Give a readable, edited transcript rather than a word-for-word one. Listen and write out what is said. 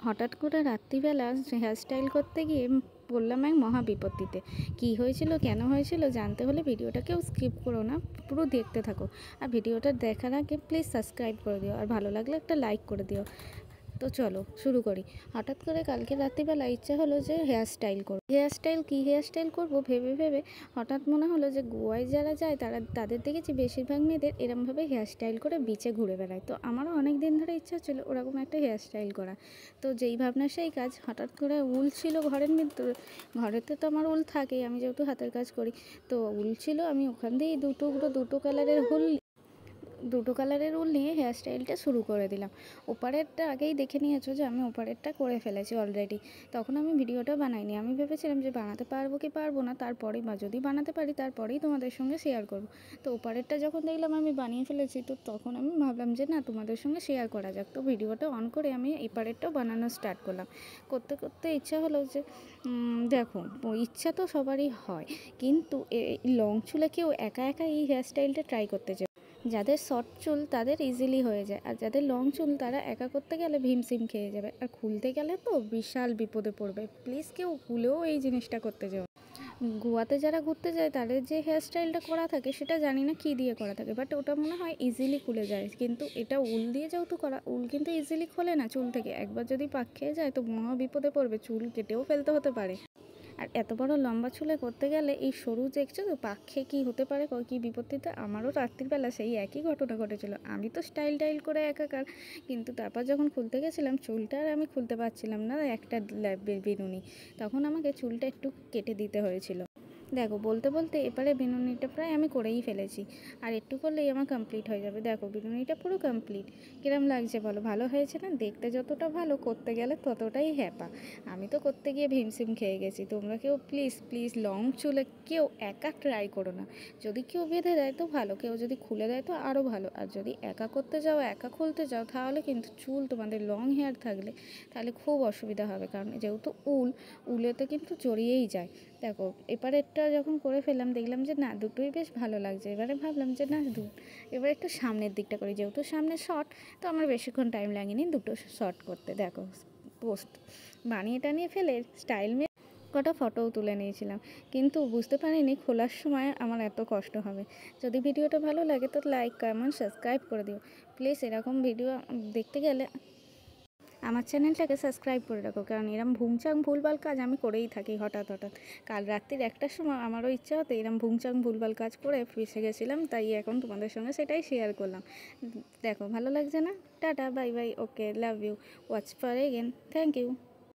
হঠাৎ করে রাত্রিবেলা হেয়ার স্টাইল করতে গিয়ে পড়লাম এক মহা বিপত্তিতে। কী হয়েছিল, কেন হয়েছিল জানতে হলে ভিডিওটা কেউ স্কিপ করো না, পুরো দেখতে থাকো। আর ভিডিওটা দেখার আগে প্লিজ সাবস্ক্রাইব করে দিও, আর ভালো লাগলে একটা লাইক করে দিও। তো চলো শুরু করি। হঠাৎ করে কালকে রাত্রিবেলা ইচ্ছা হলো যে হেয়ার স্টাইল করবো। হেয়ার স্টাইল করবো ভেবে ভেবে হঠাৎ মনে হলো যে গোয়ায় যারা যায় তাদের দেখেছি বেশিরভাগ মেয়েদের এরমভাবে হেয়ার স্টাইল করে বিচে ঘুরে বেড়ায়। তো আমারও অনেক দিন ধরে ইচ্ছা ছিল ওরকম একটা হেয়ার স্টাইল করা। তো যেই ভাবনা সেই কাজ। হঠাৎ করে উল ছিল ঘরের ভিতরে, ঘরেতে তো আমার উল থাকেই, আমি যেহেতু হাতের কাজ করি। তো উল ছিল, আমি ওখান দিয়েই দুটো কালারের উল নিয়ে হেয়ার স্টাইলটা শুরু করে দিলাম। ওপারেরটা আগেই দেখে নিয়েছো যে আমি ওপারেরটা করে ফেলেছি অলরেডি। তখন আমি ভিডিওটা বানাইনি, আমি ভেবেছিলাম যে বানাতে পারবো কি পারবো না, তারপরেই বা যদি বানাতে পারি তারপরেই তোমাদের সঙ্গে শেয়ার করবো। তো ওপারেরটা যখন দেখলাম আমি বানিয়ে ফেলেছি, তো তখন আমি ভাবলাম যে না, তোমাদের সঙ্গে শেয়ার করা যাক। তো ভিডিওটা অন করে আমি এপারেরটাও বানানো স্টার্ট করলাম। করতে করতে ইচ্ছা হলো যে দেখো, ইচ্ছা তো সবারই হয়, কিন্তু এই লং চুলে কেউ একা একা এই হেয়ার স্টাইলটা ট্রাই করতে চায়। যাদের শর্ট চুল তাদের ইজিলি হয়ে যায়, আর যাদের লং চুল তারা একা করতে গেলে ভীমসিম খেয়ে যাবে, আর খুলতে গেলে তো বিশাল বিপদে পড়বে। প্লিজ কেউ ভুলেও এই জিনিসটা করতে যাও। গোয়াতে যারা ঘুরতে যায় তাদের যে হেয়ার স্টাইলটা করা থাকে সেটা জানি না কী দিয়ে করা থাকে, বাট ওটা মনে হয় ইজিলি খুলে যায়। কিন্তু এটা উল দিয়ে যেহেতু করা, উল কিন্তু ইজিলি খোলে না চুল থেকে। একবার যদি পাক খেয়ে যায় তো মহা বিপদে পড়বে, চুল কেটেও ফেলতে হতে পারে। আর এত বড় লম্বা চুলে করতে গেলে এই সরু দেখছো তো, পাক খেয়ে কী হতে পারে, কী বিপত্তিতে। আমারও রাত্রিবেলা সেই একই ঘটনা ঘটেছিল। আমি তো স্টাইল করে একাকার, কিন্তু তারপর যখন খুলতে গেছিলাম চুলটা আর আমি খুলতে পারছিলাম না একটা বিনুনি। তখন আমাকে চুলটা একটু কেটে দিতে হয়েছিল। দেখো, বলতে বলতে এবারে বিনুনিটা প্রায় আমি করেই ফেলেছি, আর একটু করলেই আমার কমপ্লিট হয়ে যাবে। দেখো বিনুনিটা পুরো কমপ্লিট। কিরম লাগছে বলো? ভালো হয়েছে না? দেখতে যতটা ভালো, করতে গেলে ততটাই হ্যাপা। আমি তো করতে গিয়ে ভীমসিম খেয়ে গেছি। তোমরা কেউ প্লিজ প্লিজ লং চুলে কেউ একা ট্রাই করো না। যদি কেউ বেঁধে দেয় তো ভালো, কেউ যদি খুলে দেয় তো আরও ভালো। আর যদি একা করতে যাও, একা খুলতে যাও, তাহলে কিন্তু চুল তোমাদের লং হেয়ার থাকলে তাহলে খুব অসুবিধা হবে, কারণ যেহেতু উলেতে কিন্তু জড়িয়েই যায়। দেখো, এবারেরটা যখন করে ফেললাম দেখলাম যে না, দুটোই বেশ ভালো লাগছে। এবারে ভাবলাম যে না, এবার একটু সামনের দিকটা করি, যেহেতু সামনে শর্ট, তো আমার বেশিক্ষণ টাইম লাগেনি দুটো শর্ট করতে। দেখো, পোস্ট বানিয়ে টানিয়ে ফেলে স্টাইল মেরে কটা ফটোও তুলে নিয়েছিলাম, কিন্তু বুঝতে পারিনি খোলার সময় আমার এত কষ্ট হবে। যদি ভিডিওটা ভালো লাগে তো লাইক, কমেন্ট, সাবস্ক্রাইব করে দিও প্লিজ। এরকম ভিডিও দেখতে গেলে আমার চ্যানেলটাকে সাবস্ক্রাইব করে রাখো, কারণ এরম ভুংচাং ভুলভাল কাজ আমি করেই থাকি হঠাৎ। কাল রাত্রির 1টার সময় আমারও ইচ্ছা হতো এরম ভুংচাং ভুলভাল কাজ করে ফেঁসে গেছিলাম, তাই এখন তোমাদের সঙ্গে সেটাই শেয়ার করলাম। দেখো, ভালো লাগছে না? Tata, bye bye, okay, love you, watch for again, thank you.